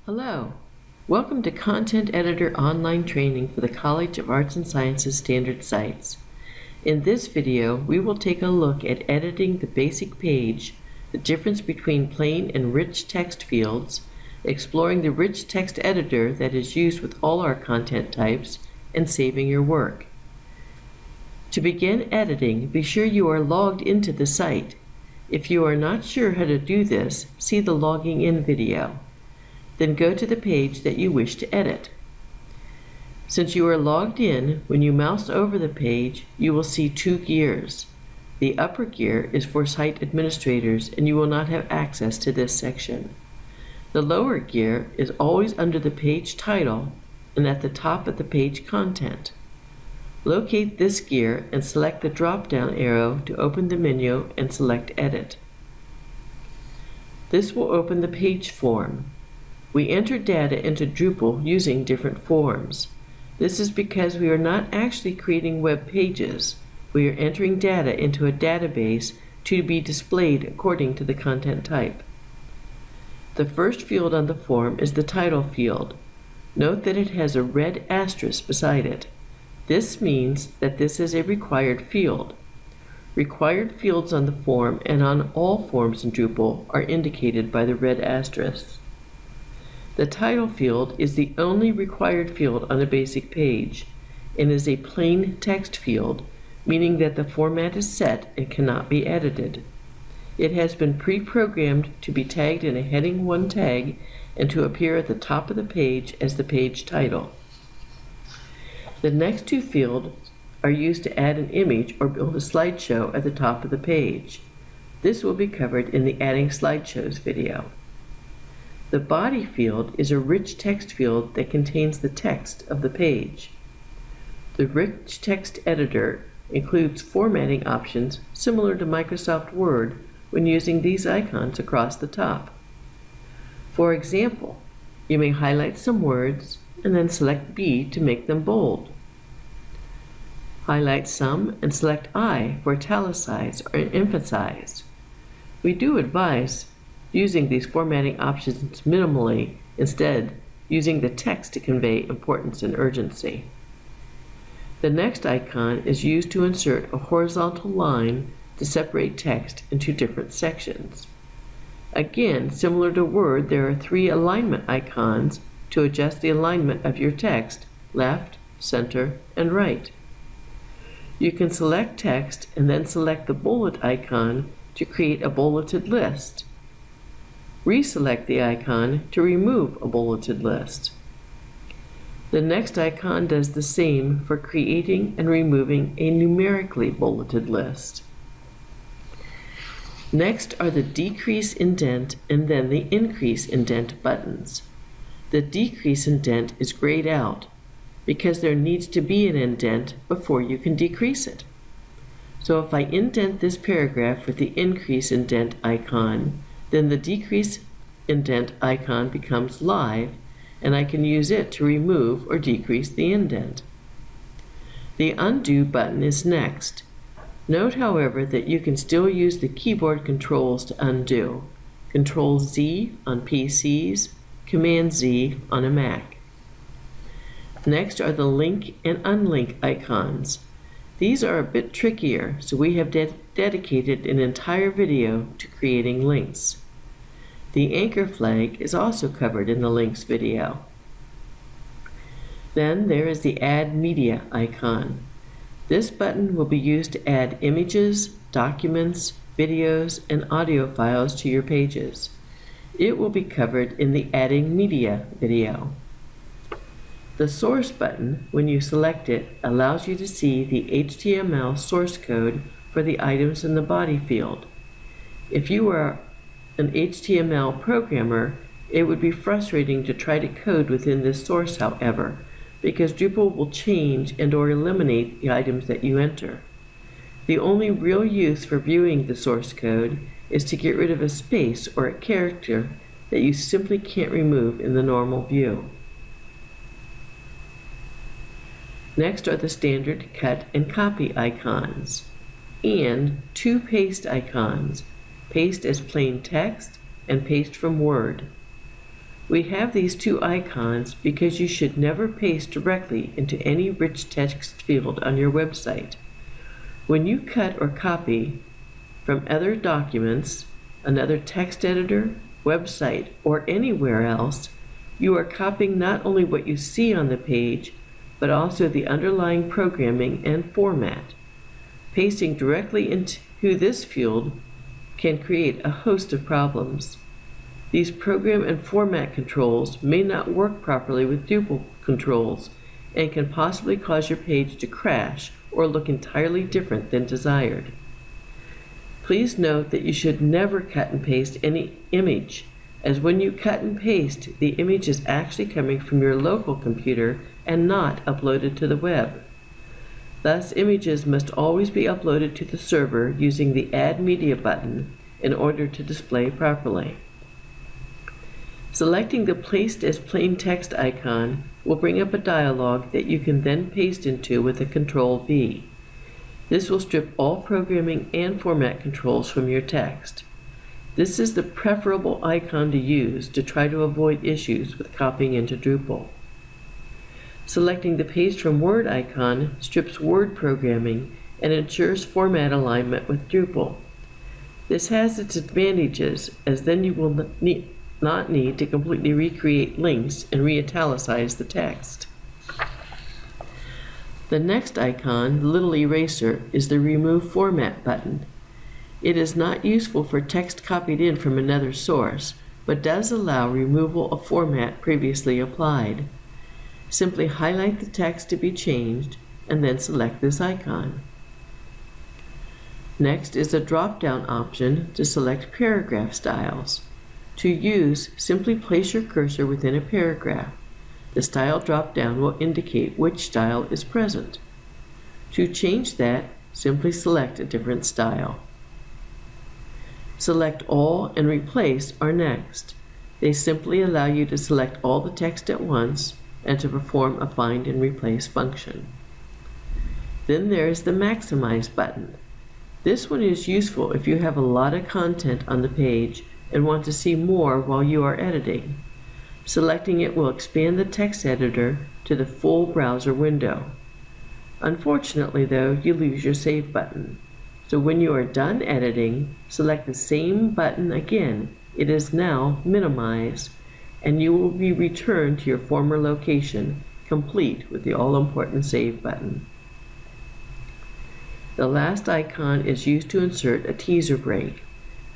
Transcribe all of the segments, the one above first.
Hello, welcome to Content Editor Online Training for the College of Arts and Sciences Standard Sites. In this video, we will take a look at editing the basic page, the difference between plain and rich text fields, exploring the rich text editor that is used with all our content types, and saving your work. To begin editing, be sure you are logged into the site. If you are not sure how to do this, see the logging in video. Then go to the page that you wish to edit. Since you are logged in, when you mouse over the page, you will see two gears. The upper gear is for site administrators, and you will not have access to this section. The lower gear is always under the page title and at the top of the page content. Locate this gear and select the drop-down arrow to open the menu and select Edit. This will open the page form. We enter data into Drupal using different forms. This is because we are not actually creating web pages. We are entering data into a database to be displayed according to the content type. The first field on the form is the title field. Note that it has a red asterisk beside it. This means that this is a required field. Required fields on the form and on all forms in Drupal are indicated by the red asterisk. The title field is the only required field on a basic page and is a plain text field, meaning that the format is set and cannot be edited. It has been pre-programmed to be tagged in a heading 1 tag and to appear at the top of the page as the page title. The next two fields are used to add an image or build a slideshow at the top of the page. This will be covered in the Adding Slideshows video. The body field is a rich text field that contains the text of the page. The rich text editor includes formatting options similar to Microsoft Word when using these icons across the top. For example, you may highlight some words and then select B to make them bold. Highlight some and select I for italicize or emphasize. We do advise using these formatting options minimally, instead using the text to convey importance and urgency. The next icon is used to insert a horizontal line to separate text into different sections. Again, similar to Word, there are 3 alignment icons to adjust the alignment of your text: left, center, and right. You can select text and then select the bullet icon to create a bulleted list. Reselect the icon to remove a bulleted list. The next icon does the same for creating and removing a numerically bulleted list. Next are the decrease indent and then the increase indent buttons. The decrease indent is grayed out because there needs to be an indent before you can decrease it. So if I indent this paragraph with the increase indent icon, then the decrease indent icon becomes live, and I can use it to remove or decrease the indent. The undo button is next. Note, however, that you can still use the keyboard controls to undo. Control Z on PCs, Command Z on a Mac. Next are the link and unlink icons. These are a bit trickier, so we have dedicated an entire video to creating links. The anchor flag is also covered in the links video. Then there is the Add Media icon. This button will be used to add images, documents, videos, and audio files to your pages. It will be covered in the Adding Media video. The Source button, when you select it, allows you to see the HTML source code for the items in the body field. If you are an HTML programmer, it would be frustrating to try to code within this source, however, because Drupal will change and or eliminate the items that you enter. The only real use for viewing the source code is to get rid of a space or a character that you simply can't remove in the normal view. Next are the standard cut and copy icons, and 2 paste icons, paste as plain text and paste from Word. We have these two icons because you should never paste directly into any rich text field on your website. When you cut or copy from other documents, another text editor, website, or anywhere else, you are copying not only what you see on the page, but also the underlying programming and format. Pasting directly into this field can create a host of problems. These program and format controls may not work properly with Drupal controls and can possibly cause your page to crash or look entirely different than desired. Please note that you should never cut and paste any image, as when you cut and paste, the image is actually coming from your local computer and not uploaded to the web. Thus, images must always be uploaded to the server using the Add Media button in order to display properly. Selecting the Placed as Plain Text icon will bring up a dialog that you can then paste into with a Ctrl-V. This will strip all programming and format controls from your text. This is the preferable icon to use to try to avoid issues with copying into Drupal. Selecting the Paste from Word icon strips Word programming and ensures format alignment with Drupal. This has its advantages, as then you will not need to completely recreate links and re-italicize the text. The next icon, the little eraser, is the Remove Format button. It is not useful for text copied in from another source, but does allow removal of format previously applied. Simply highlight the text to be changed and then select this icon. Next is a drop-down option to select paragraph styles. To use, simply place your cursor within a paragraph. The style drop-down will indicate which style is present. To change that, simply select a different style. Select All and Replace are next. They simply allow you to select all the text at once and to perform a Find and Replace function. Then there is the Maximize button. This one is useful if you have a lot of content on the page and want to see more while you are editing. Selecting it will expand the text editor to the full browser window. Unfortunately, though, you lose your Save button. So when you are done editing, select the same button again. It is now Minimize, and you will be returned to your former location, complete with the all-important Save button. The last icon is used to insert a teaser break.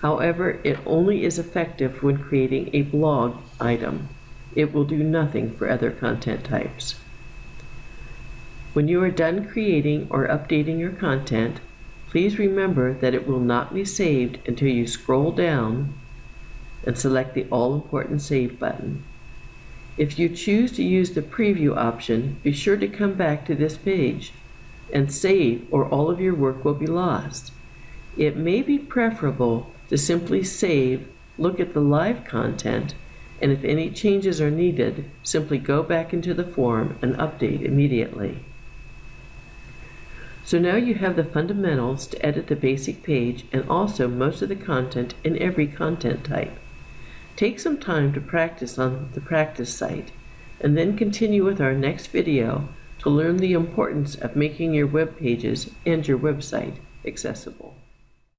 However, it only is effective when creating a blog item. It will do nothing for other content types. When you are done creating or updating your content, please remember that it will not be saved until you scroll down and select the all-important Save button. If you choose to use the Preview option, be sure to come back to this page and save, or all of your work will be lost. It may be preferable to simply save, look at the live content, and if any changes are needed, simply go back into the form and update immediately. So now you have the fundamentals to edit the basic page and also most of the content in every content type. Take some time to practice on the practice site, and then continue with our next video to learn the importance of making your web pages and your website accessible.